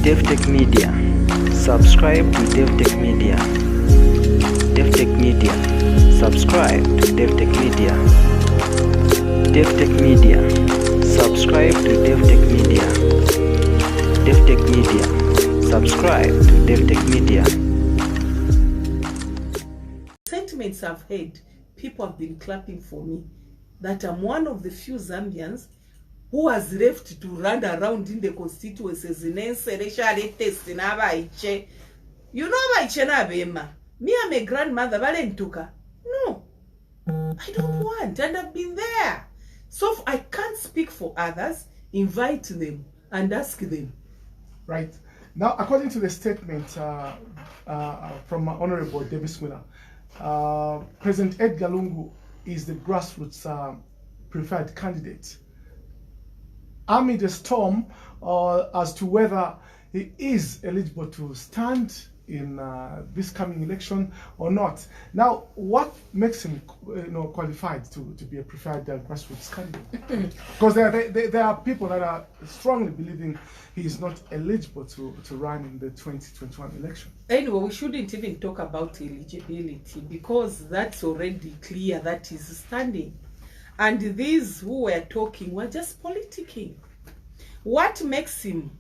Davi-tech-media. Subscribe to Davi-tech-media. Davi-tech-media. Subscribe to Davi-tech-media. Davi-tech-media. Subscribe to Davi-tech-media. Davi-tech-media. Subscribe to Davi-tech-media. Sentiments I've heard, people have been clapping for me, that I'm one of the few Zambians who has left to run around in the constituencies in Enseresha test in Abaiche. You know Abaiche na Bema. Me, I'm a grandmother, Valentuka. No, I don't want, and I've been there. So I can't speak for others, invite them and ask them. Right. Now, according to the statement from Honorable Davis Miller, President Edgar Lungu is the grassroots preferred candidate. Amid a storm as to whether he is eligible to stand in this coming election or not. Now, what makes him qualified to be a preferred grassroots candidate? Because there are people that are strongly believing he is not eligible to run in the 2021 election. Anyway, we shouldn't even talk about eligibility because that's already clear that he's standing. And these who were talking were just politicking. What makes him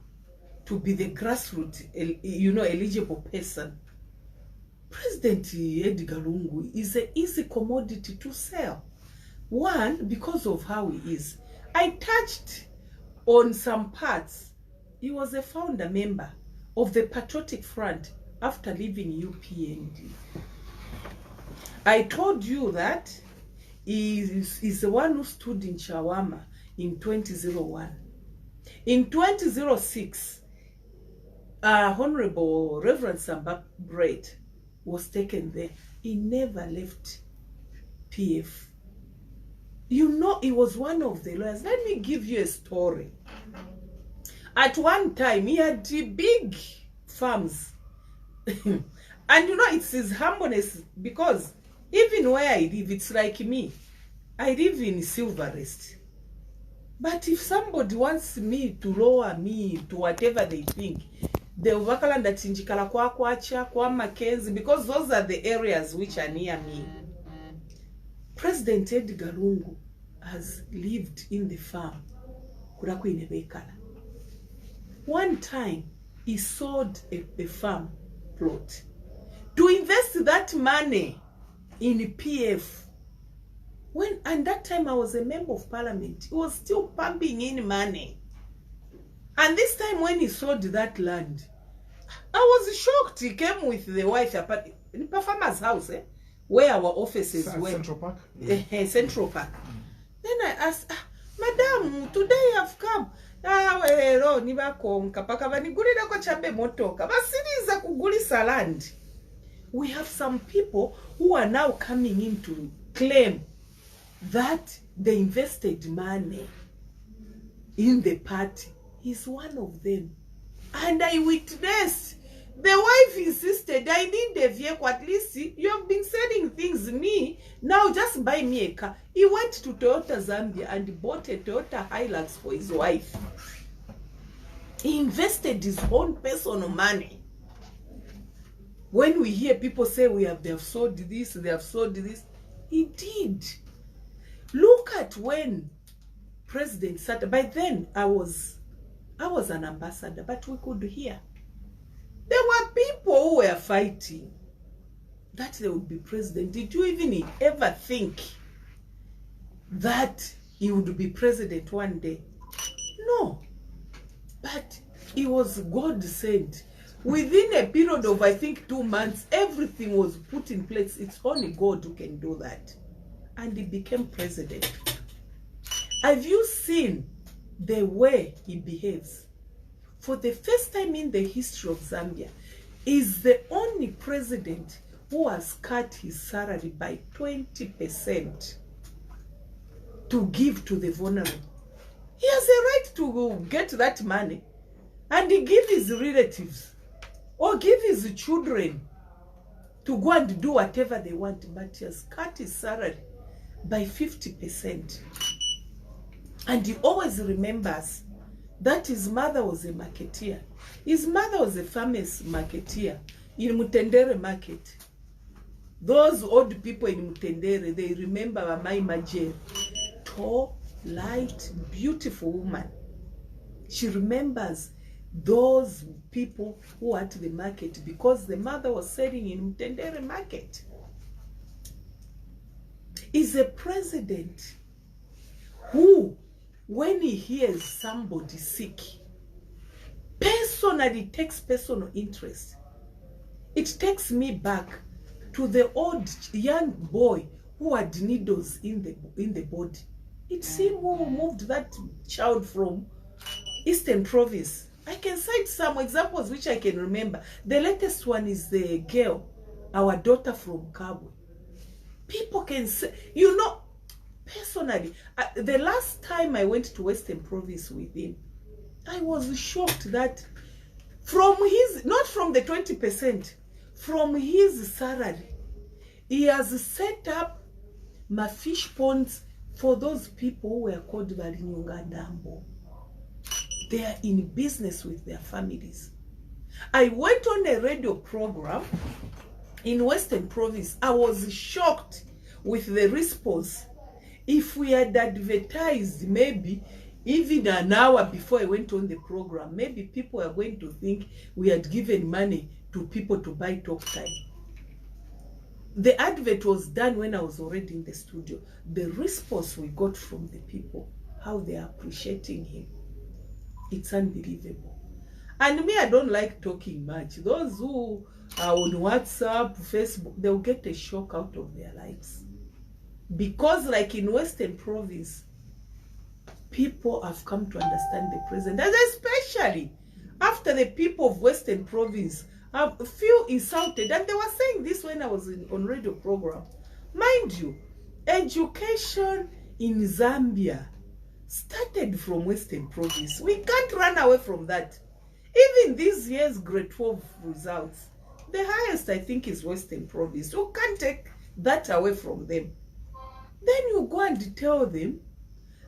to be the grassroots, eligible person? President Edgar Lungu is an easy commodity to sell. One, because of how he is. I touched on some parts. He was a founder member of the Patriotic Front after leaving UPND. I told you that he is the one who stood in Shawama in 2001. In 2006, Honorable Reverend Samba Bread was taken there. He never left PF. You know, he was one of the lawyers. Let me give you a story. At one time, he had big farms. And you know, it's his humbleness, because even where I live, it's like me. I live in Silverest. But if somebody wants me to lower me to whatever they think, they will that Tinjikala kwa Kwacha, kwa Mackenzie, because those are the areas which are near me. President Edgar Lungu has lived in the farm. One time, he sold a farm plot to invest that money in PF. And that time I was a member of parliament, he was still pumping in money. And this time when he sold that land, I was shocked. He came with the wife in Performer's house, where our offices were. Central Park? Central Park. Then I asked, Madam, today I've come. We have some people who are now coming in to claim that they invested money in the party. He's one of them. And I witnessed. The wife insisted, I need a vehicle. At least you have been selling things. Me, now just buy me a car. He went to Toyota Zambia and bought a Toyota Hilux for his wife. He invested his own personal money. When we hear people say they have sold this, they have sold this, he did. Look at when President sat. By then I was an ambassador, but we could hear. There were people who were fighting that they would be president. Did you even ever think that he would be president one day? No. But he was God sent. Within a period of, I think, 2 months, everything was put in place. It's only God who can do that. And he became president. Have you seen the way he behaves? For the first time in the history of Zambia, is the only president who has cut his salary by 20% to give to the vulnerable. He has a right to get that money and he give his relatives or give his children to go and do whatever they want, but he has cut his salary by 50%. And he always remembers that his mother was a marketeer. His mother was a famous marketeer in Mutendere market. Those old people in Mutendere, they remember Amai Majeri. Tall, light, beautiful woman. She remembers those people who were at the market because the mother was selling in Mutendere market. Is a president who, when he hears somebody sick, personally takes personal interest. It takes me back to the old young boy who had needles in the body. It's him who moved that child from Eastern Province. I can cite some examples which I can remember. The latest one is the girl, our daughter from Kabwe. People can say, you know, personally, the last time I went to Western Province with him, I was shocked that from his, not from the 20%, from his salary, he has set up my fish ponds for those people who were called Valinyunga Dambo. They are in business with their families. I went on a radio program in Western Province. I was shocked with the response. If we had advertised maybe even an hour before I went on the program, maybe people are going to think we had given money to people to buy talk time. The advert was done when I was already in the studio. The response we got from the people, how they are appreciating him, it's unbelievable. And me, I don't like talking much. Those who are on WhatsApp, Facebook, they'll get a shock out of their lives. Because like in Western Province, people have come to understand the president. And especially after the people of Western Province have feel insulted. And they were saying this when I was on radio program. Mind you, education in Zambia started from Western Province. We can't run away from that. Even this year's grade 12 results, the highest I think is Western Province. You can't take that away from them. Then you go and tell them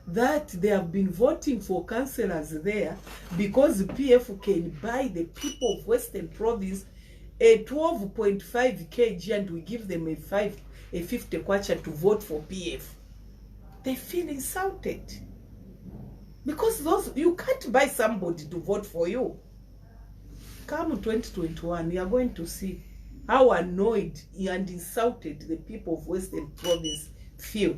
that they have been voting for councillors there because the PF can buy the people of Western Province a 12.5 kg and we give them a 50 kwacha to vote for PF. They feel insulted. Because those, you can't buy somebody to vote for you. Come 2021, you are going to see how annoyed and insulted the people of Western Province feel.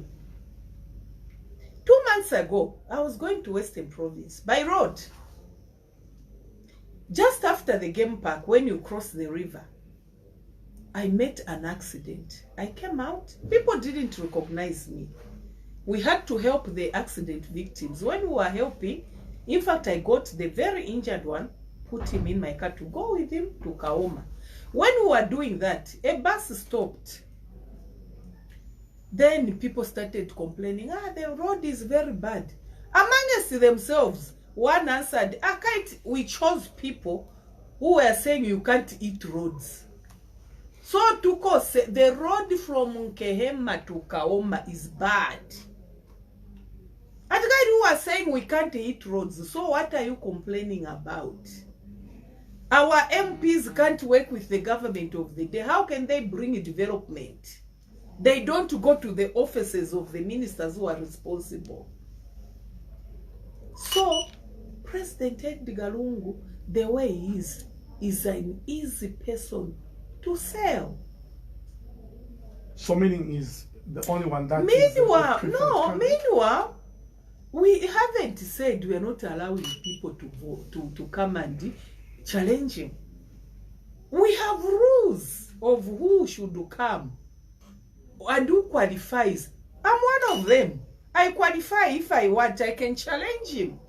2 months ago, I was going to Western Province by road. Just after the game park, when you cross the river, I met an accident. I came out, people didn't recognize me. We had to help the accident victims. When we were helping, in fact, I got the very injured one, put him in my car to go with him to Kaoma. When we were doing that, a bus stopped. Then people started complaining, the road is very bad. Amongst themselves, one answered, we chose people who were saying you can't eat roads. So Tuko said, the road from Nkehema to Kaoma is bad. And the guy who was saying we can't eat roads, so what are you complaining about? Our MPs can't work with the government of the day. How can they bring development? They don't go to the offices of the ministers who are responsible. So, President Edgar Lungu, the way he is an easy person to sell. So meaning is the only one that meanwhile, we haven't said we are not allowing people to vote, to come and challenge him. We have rules of who should come and who qualifies. I'm one of them. I qualify. If I want, I can challenge him.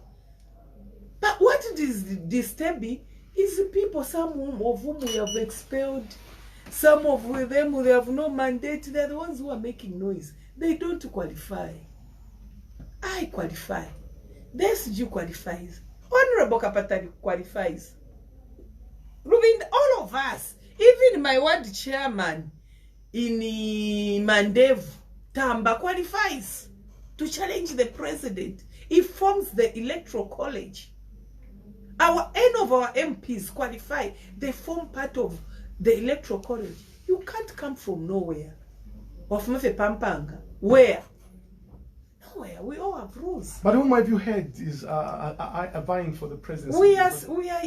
But what is disturbing is the people, some of whom we have expelled, some of them they have no mandate. They're the ones who are making noise. They don't qualify. I qualify. The SG qualifies. Honorable Kapatari qualifies. Rubin, all of us, even my ward chairman in Mandev, Tamba, qualifies to challenge the president. He forms the electoral college. Any of our MPs qualify, they form part of the electoral college. You can't come from nowhere. Wafumefe Pampanga. Where? Nowhere. We all have rules. But whom have you heard is vying for the presidency? We are.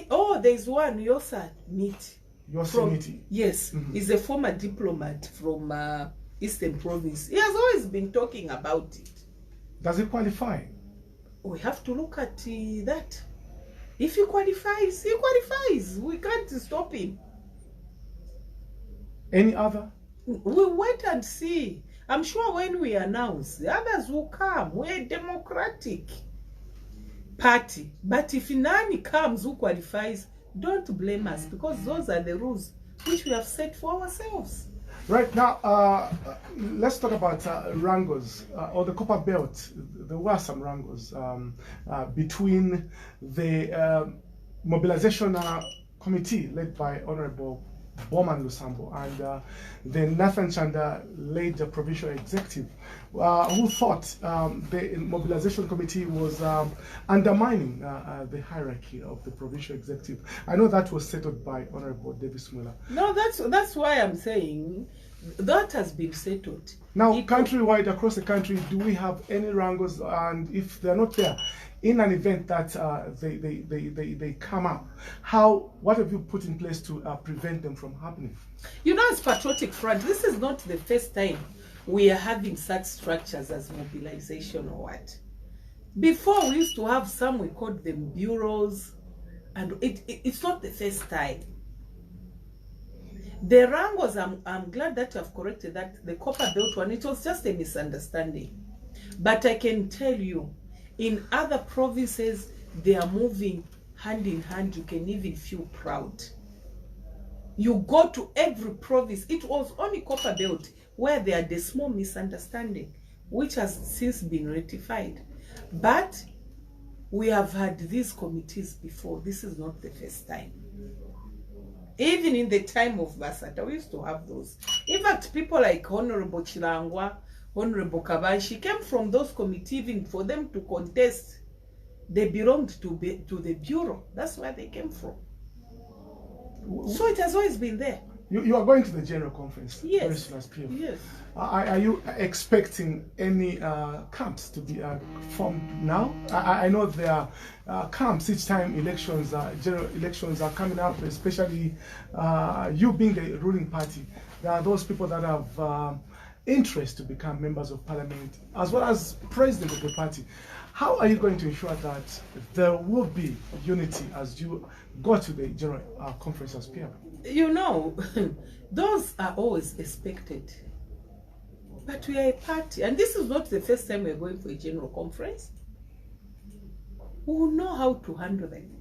Oh, there's one. Yosa Miti. Yosa Miti. Yes, he's a former diplomat from Eastern Province. He has always been talking about it. Does he qualify? We have to look at that. If he qualifies, he qualifies. We can't stop him. Any other? We'll wait and see. I'm sure when we announce, the others will come. We're a democratic party. But if none comes who qualifies, don't blame us, because those are the rules which we have set for ourselves. Right now, let's talk about wrangles or the Copper Belt. There were some wrangles between the mobilization committee led by Honorable Bowman Lusambo and the Nathan Chanda led provincial executive who thought the mobilization committee was undermining the hierarchy of the provincial executive. I know that was settled by Honorable Davi-tech-media. No, that's why I'm saying that has been settled. Now, countrywide, across the country, do we have any wrangles? And if they're not there, in an event that they come up, what have you put in place to prevent them from happening? You know, as Patriotic Front, this is not the first time we are having such structures as mobilization or what. Before, we used to have some, we called them bureaus, and it's not the first time. The wrangles, I'm glad that you have corrected that. The Copper Belt one, it was just a misunderstanding. But I can tell you, in other provinces, they are moving hand in hand. You can even feel proud. You go to every province. It was only Copper Belt where they had a small misunderstanding, which has since been rectified. But we have had these committees before. This is not the first time. Even in the time of Basata, we used to have those. In fact, people like Honorable Chirangwa, Honorable Kabanshi came from those committees. Even for them to contest, they belonged to the bureau. That's where they came from. So it has always been there. You are going to the general conference? Yes. Yes. Are you expecting any camps to be formed now? I know there are camps each time general elections are coming up, especially you being the ruling party. There are those people that have interest to become members of parliament, as well as president of the party. How are you going to ensure that there will be unity as you go to the general conference as PM? You know, those are always expected. But we are a party, and this is not the first time we are going for a general conference. We will know how to handle them.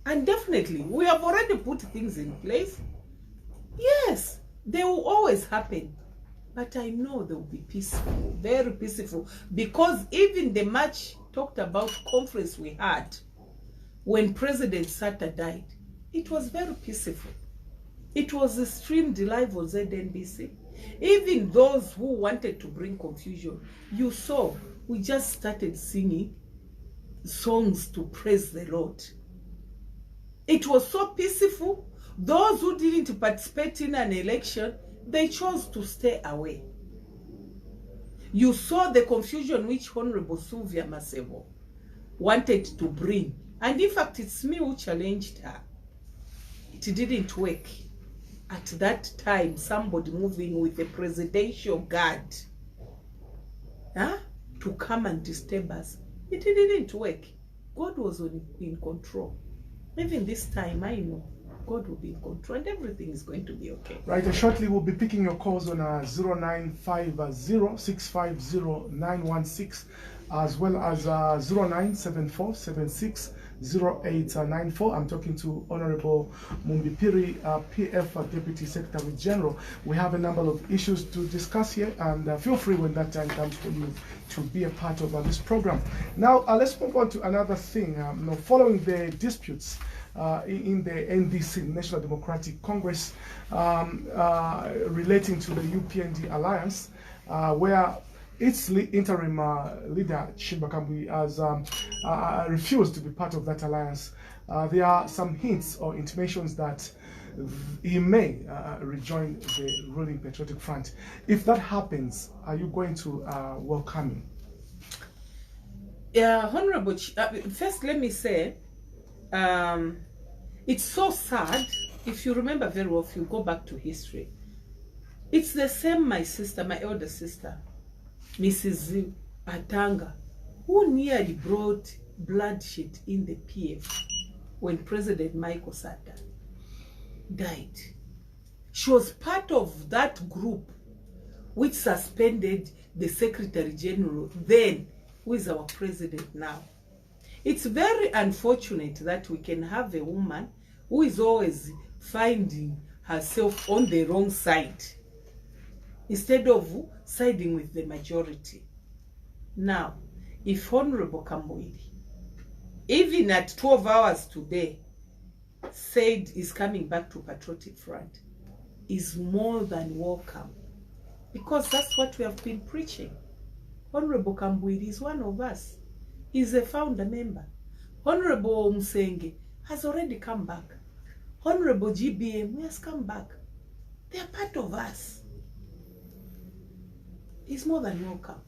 And definitely, we have already put things in place. Yes, they will always happen. But I know they will be peaceful, very peaceful. Because even the much talked about conference we had when President Sata died, it was very peaceful. It was streamed live on ZNBC. Even those who wanted to bring confusion, you saw, we just started singing songs to praise the Lord. It was so peaceful. Those who didn't participate in an election, they chose to stay away. You saw the confusion which Honorable Sylvia Masevo wanted to bring. And in fact, it's me who challenged her. It didn't work. At that time, somebody moving with a presidential guard to come and disturb us. It didn't work. God was in control. Even this time, I know God will be in control and everything is going to be okay. Right, shortly we'll be picking your calls on 0950-650-916 as well as 0974-760894. I'm talking to Honorable Mumbi Phiri, PF Deputy Secretary General. We have a number of issues to discuss here, and feel free when that time comes for you to be a part of this program. Now, let's move on to another thing. Following the disputes in the NDC, National Democratic Congress, relating to the UPND alliance, where its interim leader, Shimba Kambui, has refused to be part of that alliance. there are some hints or intimations that he may rejoin the ruling Patriotic Front. If that happens, are you going to welcome him? Yeah, Honorable, first let me say, it's so sad. If you remember very well, if you go back to history, it's the same my sister, my elder sister, Mrs. Atanga, who nearly brought bloodshed in the PF when President Michael Sata died. She was part of that group which suspended the Secretary General then, who is our president now. It's very unfortunate that we can have a woman who is always finding herself on the wrong side instead of siding with the majority. Now, if Honorable Kamboiri, even at 12 hours today, said he's coming back to Patriotic Front, is more than welcome, because that's what we have been preaching. Honorable Kamboiri is one of us. He's a founder member. Honorable Musenge has already come back. Honorable GBM has come back. They are part of us. He's more than welcome.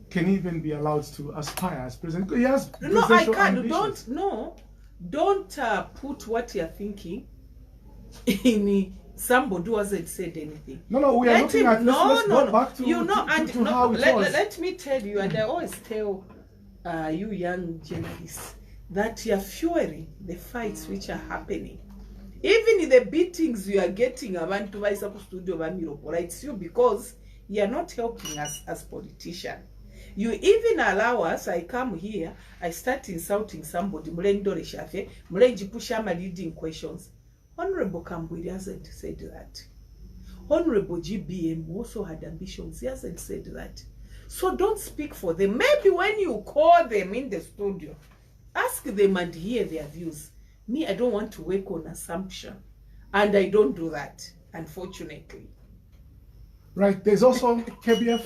Can he even be allowed to aspire as president? He has No, I can't. ambitions. Don't put what you're thinking in somebody who hasn't said anything. No, we are looking at let's go back to, how it was. Let me tell you, and I always tell you young journalists that you are fueling the fights which are happening. Even in the beatings you are getting, it's you, because you are not helping us as politicians. You even allow us, I come here, I start insulting somebody, leading questions. Honorable Kamboiri hasn't said that. Honorable GBM also had ambitions. He hasn't said that. So don't speak for them. Maybe when you call them in the studio, ask them and hear their views. Me, I don't want to work on assumption. And I don't do that, unfortunately. Right. There's also KBF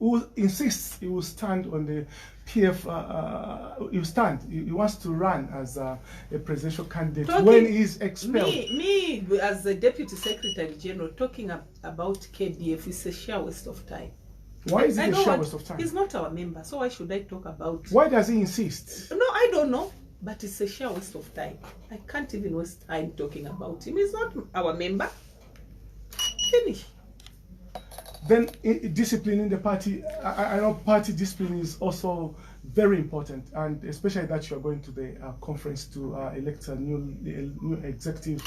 who insists he will stand on the PF, he wants to run as a presidential candidate when he's expelled. Me, as the Deputy Secretary General, talking about KBF is a sheer waste of time. Why is it a sheer waste of time? He's not our member, so why should I talk about... Why does he insist? No, I don't know, but it's a sheer waste of time. I can't even waste time talking about him. He's not our member. Finish. Then discipline in the party, I know party discipline is also very important, and especially that you are going to the conference to elect a new executive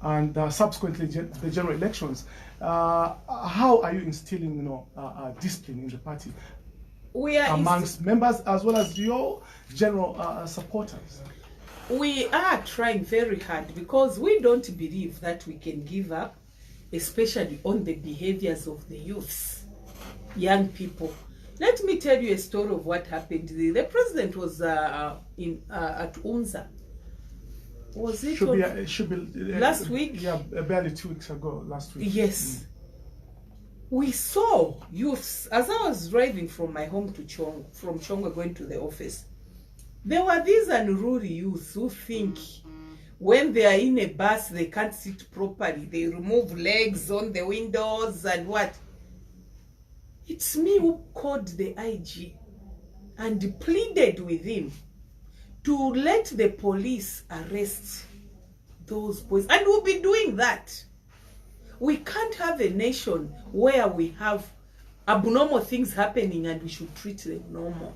and subsequently the general elections. How are you instilling discipline in the party amongst members as well as your general supporters? We are trying very hard, because we don't believe that we can give up, especially on the behaviors of the youths, young people. Let me tell you a story of what happened. The president was at UNZA. Was it should be last week? Yeah, barely 2 weeks ago, last week. Yes. We saw youths, as I was driving from my home to from Chonga going to the office. There were these unruly youths who think when they are in a bus, they can't sit properly. They remove legs on the windows and what. It's me who called the IG and pleaded with him to let the police arrest those boys. And we'll be doing that. We can't have a nation where we have abnormal things happening and we should treat them normal.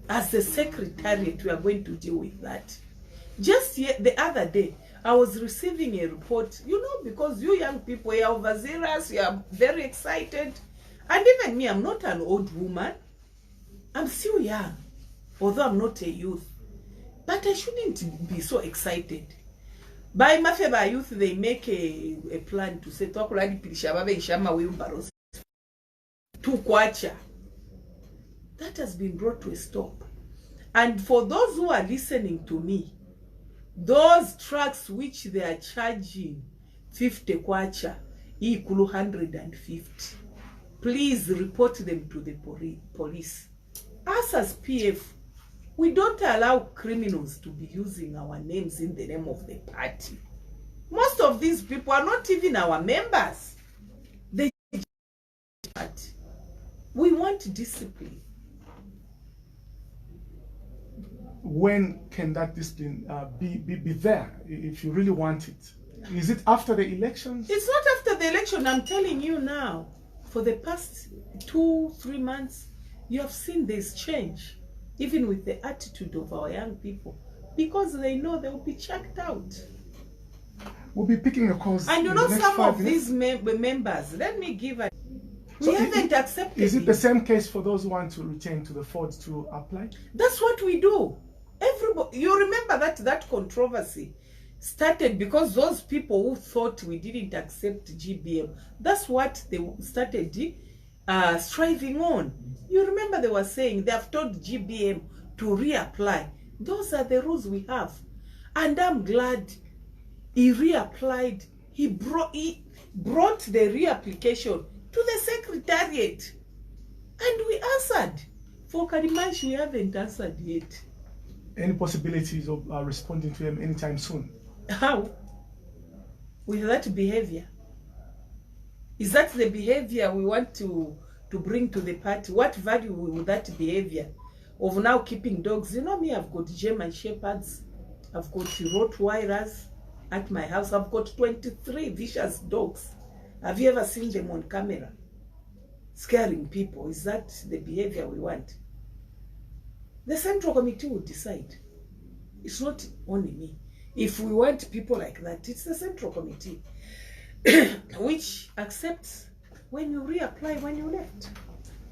As the secretariat, we are going to deal with that. Just the other day, I was receiving a report, because you young people, you are overzealous, you are very excited. And even me, I'm not an old woman. I'm still young, although I'm not a youth. But I shouldn't be so excited. By Mafeba youth, they make a plan to say, to kwacha. That has been brought to a stop. And for those who are listening to me, those trucks which they are charging 50 kwacha equal 150. Please report them to the police. Us as PF, We don't allow criminals to be using our names in the name of the party. Most of these people are not even our members. They party. We want discipline. When can that discipline be there if you really want it? Is it after the elections? It's not after the election. I'm telling you now. For the past 2-3 months, you have seen this change, even with the attitude of our young people, because they know they will be checked out. We'll be picking your calls. And you know, some of these members, let me give a... We haven't accepted. Is it the same case for those who want to return to the Ford to apply? That's what we do. Everybody, you remember that controversy started because those people who thought we didn't accept GBM, that's what they started striving on. You remember they were saying they have told GBM to reapply. Those are the rules we have. And I'm glad he reapplied. He brought the reapplication to the secretariat. And we answered. For Karimanshi, we haven't answered yet. Any possibilities of responding to him anytime soon? How? With that behavior? Is that the behavior we want to bring to the party? What value will that behavior of now keeping dogs? You know me, I've got German Shepherds, I've got Rottweilers at my house. I've got 23 vicious dogs. Have you ever seen them on camera? Scaring people. Is that the behavior we want? The Central Committee will decide. It's not only me. If we want people like that, it's the Central Committee which accepts when you reapply when you left.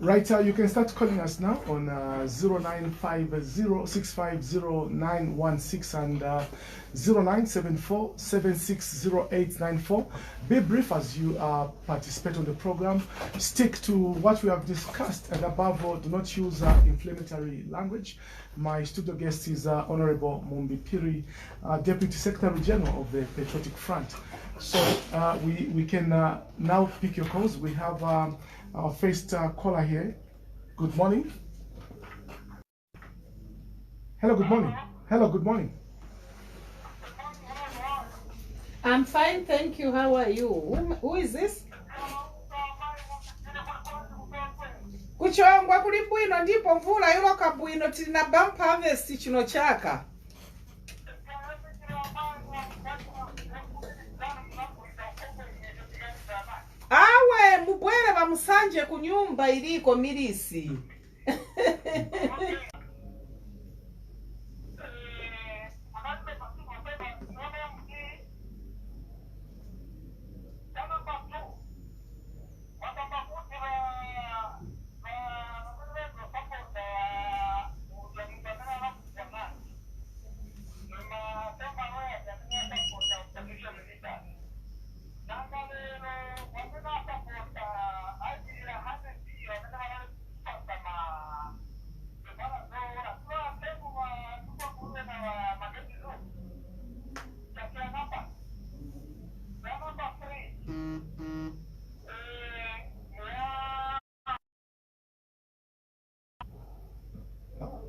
Right, you can start calling us now on 0950-650-916 and 0974-760894. Be brief as you participate on the program. Stick to what we have discussed, and above all, do not use inflammatory language. My studio guest is Honorable Mumbi Phiri, Deputy Secretary General of the Patriotic Front. So we can now pick your calls. We have our first caller here. Good morning. Hello, good morning. Hello, good morning. I'm fine, thank you. How are you? Who is this? Kuchongwa kuli bwino ndipo mvula iloka bwino tina bump harvest chino chaka. Awe mubwere bamusanje ku nyumba iliko milisi.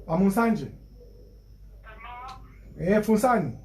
Amusanje. Funsani.